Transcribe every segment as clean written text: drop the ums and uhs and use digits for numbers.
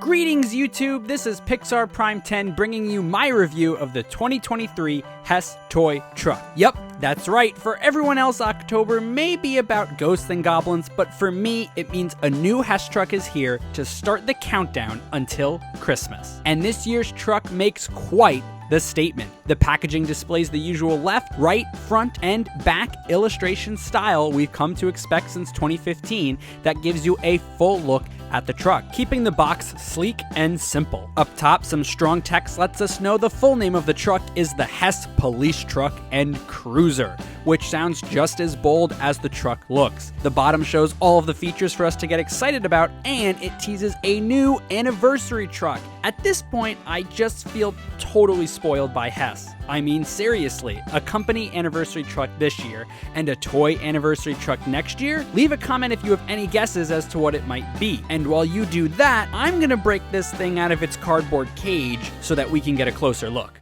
Greetings YouTube, this is Pixar Prime 10 bringing you my review of the 2023 Hess toy truck. Yep, that's right, for everyone else October may be about ghosts and goblins, but for me it means a new Hess truck is here to start the countdown until Christmas. And this year's truck makes quite the statement. The packaging displays the usual left, right, front, and back illustration style we've come to expect since 2015 that gives you a full look at the truck, keeping the box sleek and simple. Up top, some strong text lets us know the full name of the truck is the Hess Police Truck and Cruiser, which sounds just as bold as the truck looks. The bottom shows all of the features for us to get excited about, and it teases a new anniversary truck. At this point, I just feel totally spoiled by Hess. I mean, seriously, a company anniversary truck this year and a toy anniversary truck next year? Leave a comment if you have any guesses as to what it might be. And while you do that, I'm gonna break this thing out of its cardboard cage so that we can get a closer look.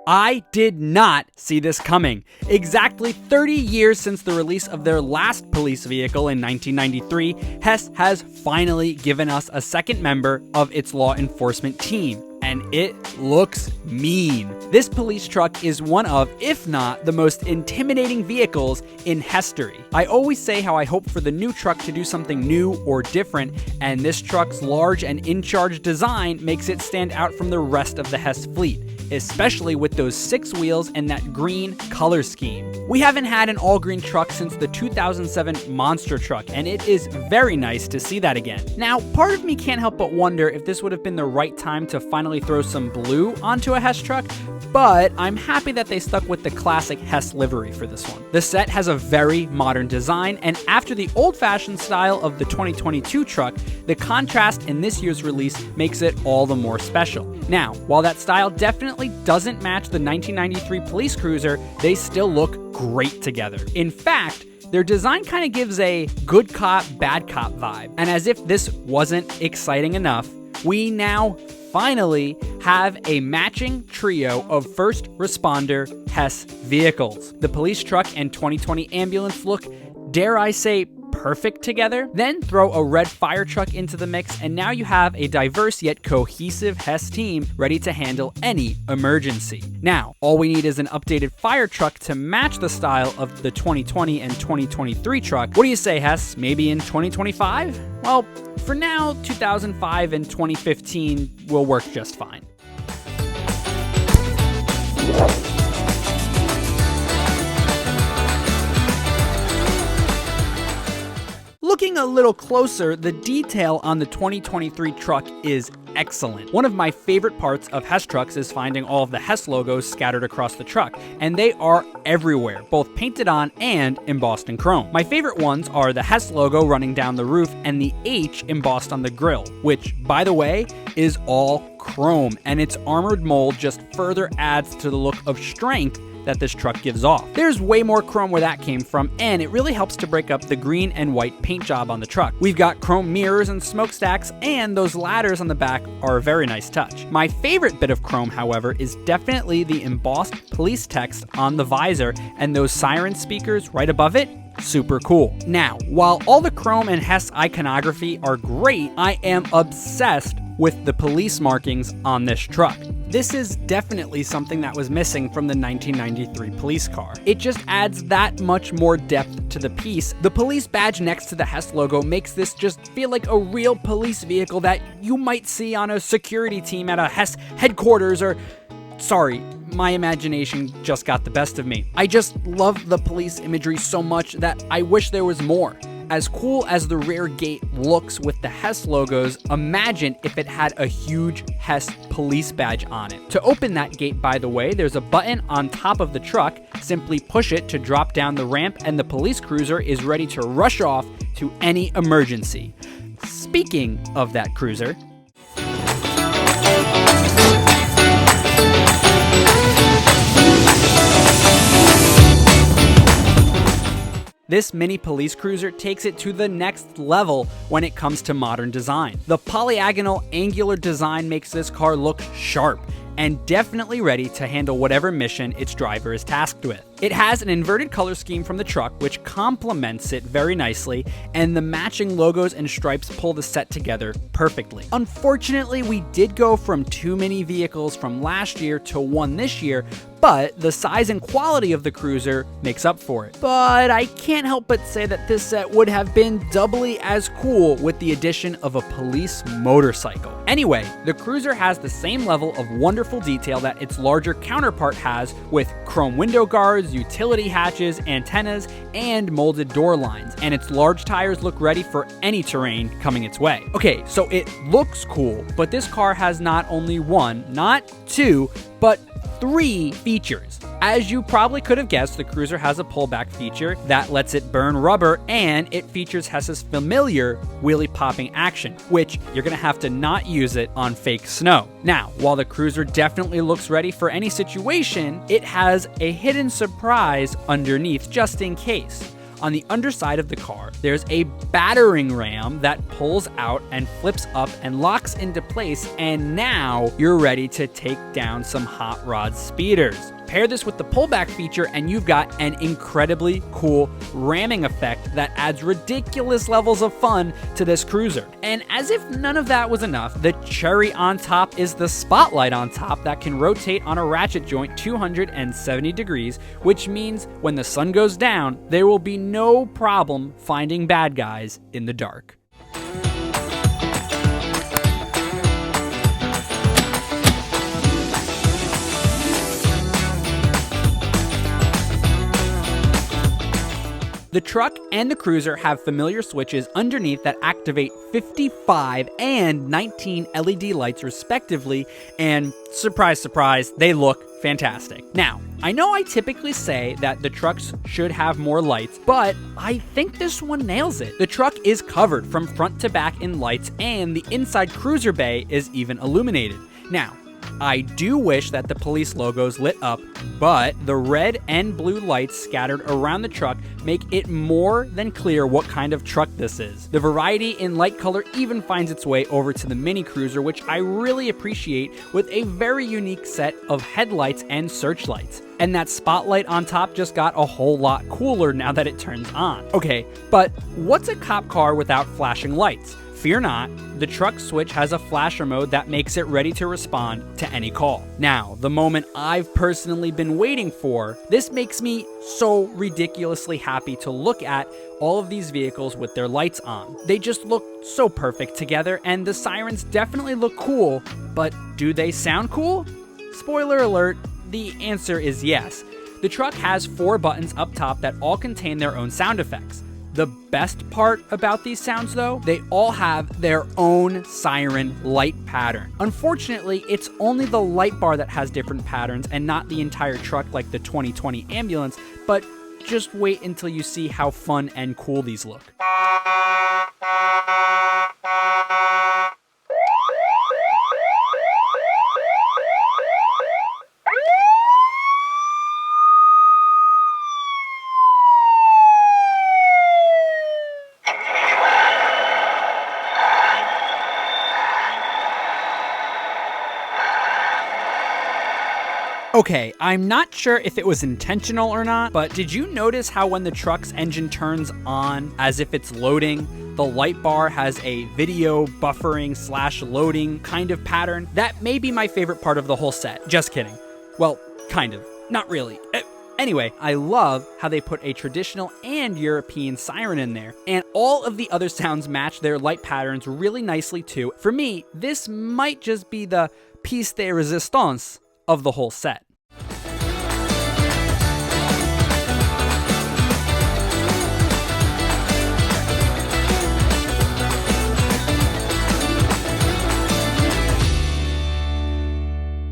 I did not see this coming. Exactly 30 years since the release of their last police vehicle in 1993, Hess has finally given us a second member of its law enforcement team. And it looks mean. This police truck is one of, if not, the most intimidating vehicles in history. I always say how I hope for the new truck to do something new or different, and this truck's large and in-charge design makes it stand out from the rest of the Hess fleet, especially with those 6 wheels and that green color scheme. We haven't had an all-green truck since the 2007 monster truck, and it is very nice to see that again. Now, part of me can't help but wonder if this would have been the right time to finally throw some blue onto a Hess truck, but I'm happy that they stuck with the classic Hess livery for this one. The set has a very modern design, and after the old-fashioned style of the 2022 truck, the contrast in this year's release makes it all the more special. Now, while that style definitely doesn't match the 1993 police cruiser, they still look great together. In fact, their design kind of gives a good cop, bad cop vibe. And as if this wasn't exciting enough, we now finally have a matching trio of first responder Hess vehicles. The police truck and 2020 ambulance look, dare I say, perfect together. Then throw a red fire truck into the mix, and now you have a diverse yet cohesive Hess team ready to handle any emergency. Now, all we need is an updated fire truck to match the style of the 2020 and 2023 truck. What do you say, Hess? Maybe in 2025? Well, for now, 2005 and 2015 will work just fine. Looking a little closer, the detail on the 2023 truck is excellent. One of my favorite parts of Hess trucks is finding all of the Hess logos scattered across the truck, and they are everywhere, both painted on and embossed in chrome. My favorite ones are the Hess logo running down the roof and the H embossed on the grille, which, by the way, is all chrome, and its armored mold just further adds to the look of strength that this truck gives off. There's way more chrome where that came from, and it really helps to break up the green and white paint job on the truck. We've got chrome mirrors and smokestacks, and those ladders on the back are a very nice touch. My favorite bit of chrome, however, is definitely the embossed police text on the visor and those siren speakers right above it. Super cool. Now, while all the chrome and Hess iconography are great, I am obsessed with the police markings on this truck. This is definitely something that was missing from the 1993 police car. It just adds that much more depth to the piece. The police badge next to the Hess logo makes this just feel like a real police vehicle that you might see on a security team at a Hess headquarters or... Sorry, my imagination just got the best of me. I just love the police imagery so much that I wish there was more. As cool as the rear gate looks with the Hess logos, imagine if it had a huge Hess police badge on it. To open that gate, by the way, there's a button on top of the truck. Simply push it to drop down the ramp, and the police cruiser is ready to rush off to any emergency. Speaking of that cruiser, this mini police cruiser takes it to the next level when it comes to modern design. The polyagonal angular design makes this car look sharp and definitely ready to handle whatever mission its driver is tasked with. It has an inverted color scheme from the truck, which complements it very nicely, and the matching logos and stripes pull the set together perfectly. Unfortunately, we did go from 2 mini vehicles from last year to 1 this year, but the size and quality of the cruiser makes up for it. But I can't help but say that this set would have been doubly as cool with the addition of a police motorcycle. Anyway, the cruiser has the same level of wonderful detail that its larger counterpart has, with chrome window guards, utility hatches, antennas, and molded door lines, and its large tires look ready for any terrain coming its way. Okay, so it looks cool, but this car has not only 1, not 2, but 3 features. As you probably could have guessed, the cruiser has a pullback feature that lets it burn rubber, and it features Hess's familiar wheelie popping action, which you're gonna have to not use it on fake snow. Now, while the cruiser definitely looks ready for any situation, it has a hidden surprise underneath just in case. On the underside of the car, there's a battering ram that pulls out and flips up and locks into place, and now you're ready to take down some hot rod speeders. Pair this with the pullback feature and you've got an incredibly cool ramming effect that adds ridiculous levels of fun to this cruiser. And as if none of that was enough, the cherry on top is the spotlight on top that can rotate on a ratchet joint 270 degrees, which means when the sun goes down, there will be no problem finding bad guys in the dark. The truck and the cruiser have familiar switches underneath that activate 55 and 19 LED lights respectively, and surprise, surprise, they look fantastic. Now, I know I typically say that the trucks should have more lights, but I think this one nails it. The truck is covered from front to back in lights, and the inside cruiser bay is even illuminated. Now, I do wish that the police logos lit up, but the red and blue lights scattered around the truck make it more than clear what kind of truck this is. The variety in light color even finds its way over to the Mini Cruiser, which I really appreciate, with a very unique set of headlights and searchlights. And that spotlight on top just got a whole lot cooler now that it turns on. Okay, but what's a cop car without flashing lights? Fear not, the truck switch has a flasher mode that makes it ready to respond to any call. Now, the moment I've personally been waiting for, this makes me so ridiculously happy to look at all of these vehicles with their lights on. They just look so perfect together, and the sirens definitely look cool, but do they sound cool? Spoiler alert, the answer is yes. The truck has 4 buttons up top that all contain their own sound effects. The best part about these sounds, though, they all have their own siren light pattern. Unfortunately, it's only the light bar that has different patterns and not the entire truck like the 2020 ambulance, but just wait until you see how fun and cool these look. Okay, I'm not sure if it was intentional or not, but did you notice how when the truck's engine turns on as if it's loading, the light bar has a video buffering / loading kind of pattern? That may be my favorite part of the whole set. Just kidding. Well, kind of. Not really. Anyway, I love how they put a traditional and European siren in there, and all of the other sounds match their light patterns really nicely too. For me, this might just be the piece de resistance of the whole set.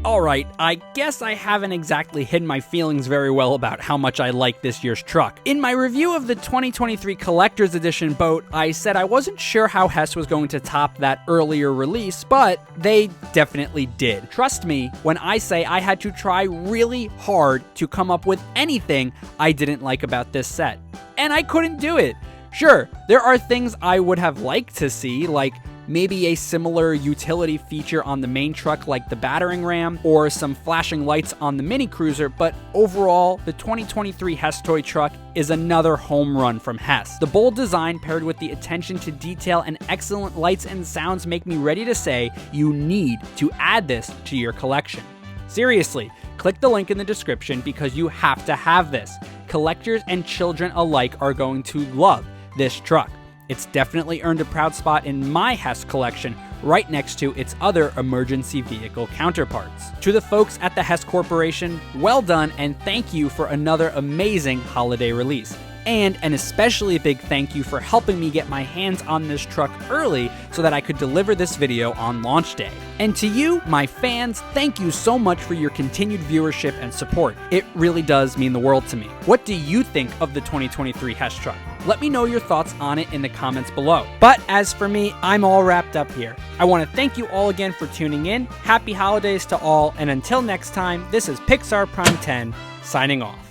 Alright, I guess I haven't exactly hidden my feelings very well about how much I like this year's truck. In my review of the 2023 Collector's Edition boat, I said I wasn't sure how Hess was going to top that earlier release, but they definitely did. Trust me when I say I had to try really hard to come up with anything I didn't like about this set. and I couldn't do it. Sure, there are things I would have liked to see, like maybe a similar utility feature on the main truck like the battering ram, or some flashing lights on the Mini Cruiser, but overall, the 2023 Hess toy truck is another home run from Hess. The bold design paired with the attention to detail and excellent lights and sounds make me ready to say you need to add this to your collection. Seriously, click the link in the description because you have to have this. Collectors and children alike are going to love this truck. It's definitely earned a proud spot in my Hess collection, right next to its other emergency vehicle counterparts. To the folks at the Hess Corporation, well done and thank you for another amazing holiday release. And an especially big thank you for helping me get my hands on this truck early so that I could deliver this video on launch day. And to you, my fans, thank you so much for your continued viewership and support. It really does mean the world to me. What do you think of the 2023 Hess truck? Let me know your thoughts on it in the comments below. But as for me, I'm all wrapped up here. I want to thank you all again for tuning in. Happy holidays to all, and until next time, this is Pixar Prime 10 signing off.